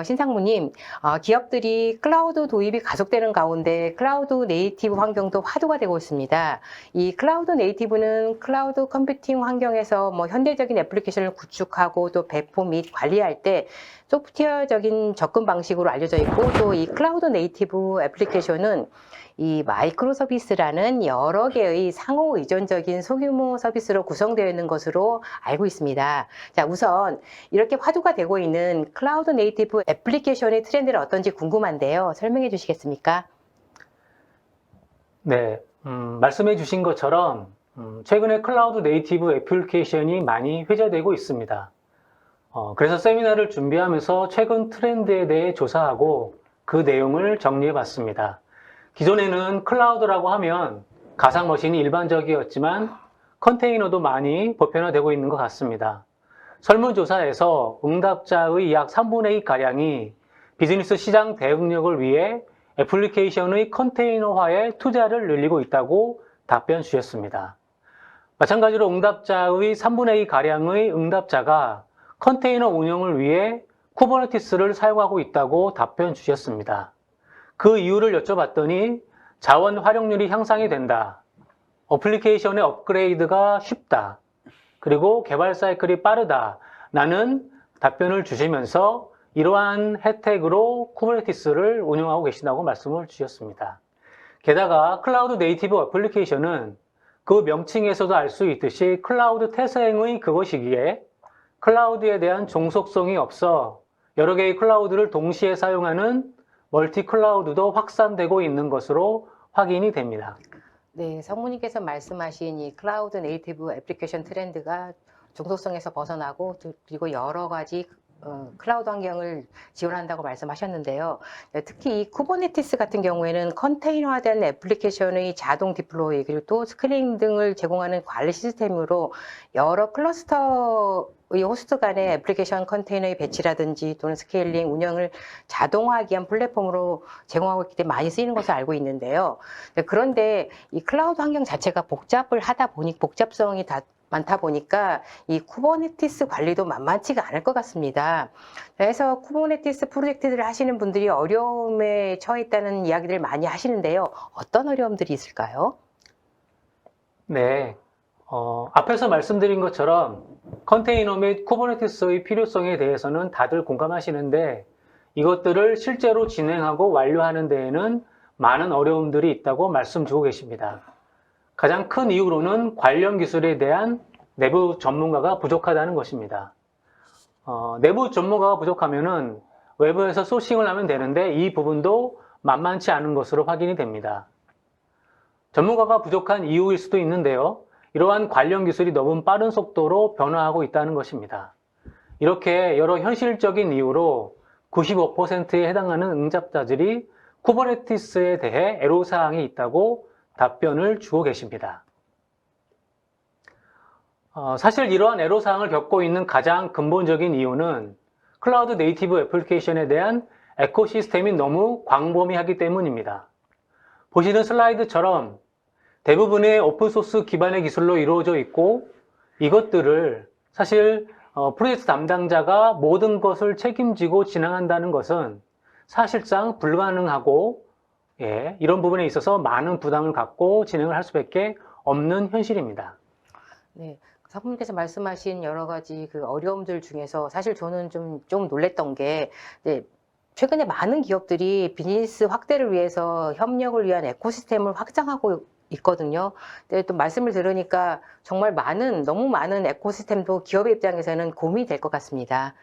신상무님, 기업들이 클라우드 도입이 가속되는 가운데 클라우드 네이티브 환경도 화두가 되고 있습니다. 이 클라우드 네이티브는 클라우드 컴퓨팅 환경에서 현대적인 애플리케이션을 구축하고 또 배포 및 관리할 때 소프트웨어적인 접근 방식으로 알려져 있고, 또 이 클라우드 네이티브 애플리케이션은 이 마이크로 서비스라는 여러 개의 상호 의존적인 소규모 서비스로 구성되어 있는 것으로 알고 있습니다. 자, 우선 이렇게 화두가 되고 있는 클라우드 네이티브 애플리케이션의 트렌드는 어떤지 궁금한데요. 설명해 주시겠습니까? 네, 말씀해 주신 것처럼 최근에 클라우드 네이티브 애플리케이션이 많이 회자되고 있습니다. 그래서 세미나를 준비하면서 최근 트렌드에 대해 조사하고 그 내용을 정리해 봤습니다. 기존에는 클라우드라고 하면 가상머신이 일반적이었지만 컨테이너도 많이 보편화되고 있는 것 같습니다. 설문조사에서 응답자의 약 3분의 2가량이 비즈니스 시장 대응력을 위해 애플리케이션의 컨테이너화에 투자를 늘리고 있다고 답변 주셨습니다. 마찬가지로 응답자의 3분의 2가량의 응답자가 컨테이너 운영을 위해 쿠버네티스를 사용하고 있다고 답변 주셨습니다. 그 이유를 여쭤봤더니 자원 활용률이 향상이 된다, 어플리케이션의 업그레이드가 쉽다, 그리고 개발 사이클이 빠르다라는 답변을 주시면서 이러한 혜택으로 쿠버네티스를 운영하고 계신다고 말씀을 주셨습니다. 게다가 클라우드 네이티브 애플리케이션은 그 명칭에서도 알 수 있듯이 클라우드 태생의 그것이기에 클라우드에 대한 종속성이 없어 여러 개의 클라우드를 동시에 사용하는 멀티 클라우드도 확산되고 있는 것으로 확인이 됩니다. 네, 성무님께서 말씀하신 이 클라우드 네이티브 애플리케이션 트렌드가 종속성에서 벗어나고 그리고 여러 가지 클라우드 환경을 지원한다고 말씀하셨는데요. 네, 특히 이 쿠버네티스 같은 경우에는 컨테이너화된 애플리케이션의 자동 디플로이 그리고 또 스크린 등을 제공하는 관리 시스템으로 여러 클러스터의 호스트 간의 애플리케이션 컨테이너의 배치라든지 또는 스케일링, 운영을 자동화하기 위한 플랫폼으로 제공하고 있기 때문에 많이 쓰이는 것을 알고 있는데요. 네, 그런데 이 클라우드 환경 자체가 복잡성이 많다 보니까 이 쿠버네티스 관리도 만만치가 않을 것 같습니다. 그래서 쿠버네티스 프로젝트들을 하시는 분들이 어려움에 처해 있다는 이야기들을 많이 하시는데요. 어떤 어려움들이 있을까요? 네, 앞에서 말씀드린 것처럼 컨테이너 및 쿠버네티스의 필요성에 대해서는 다들 공감하시는데 이것들을 실제로 진행하고 완료하는 데에는 많은 어려움들이 있다고 말씀 주고 계십니다. 가장 큰 이유로는 관련 기술에 대한 내부 전문가가 부족하다는 것입니다. 내부 전문가가 부족하면은 외부에서 소싱을 하면 되는데 이 부분도 만만치 않은 것으로 확인이 됩니다. 전문가가 부족한 이유일 수도 있는데요. 이러한 관련 기술이 너무 빠른 속도로 변화하고 있다는 것입니다. 이렇게 여러 현실적인 이유로 95%에 해당하는 응답자들이 쿠버네티스에 대해 애로사항이 있다고 답변을 주고 계십니다. 사실 이러한 애로사항을 겪고 있는 가장 근본적인 이유는 클라우드 네이티브 애플리케이션에 대한 에코시스템이 너무 광범위하기 때문입니다. 보시는 슬라이드처럼 대부분의 오픈소스 기반의 기술로 이루어져 있고 이것들을 사실 프로젝트 담당자가 모든 것을 책임지고 진행한다는 것은 사실상 불가능하고 이런 부분에 있어서 많은 부담을 갖고 진행을 할 수밖에 없는 현실입니다. 네, 사부님께서 말씀하신 여러 가지 그 어려움들 중에서 사실 저는 좀 놀랬던 게 최근에 많은 기업들이 비즈니스 확대를 위해서 협력을 위한 에코시스템을 확장하고 있거든요. 근데 또 말씀을 들으니까 정말 너무 많은 에코시스템도 기업의 입장에서는 고민이 될 것 같습니다.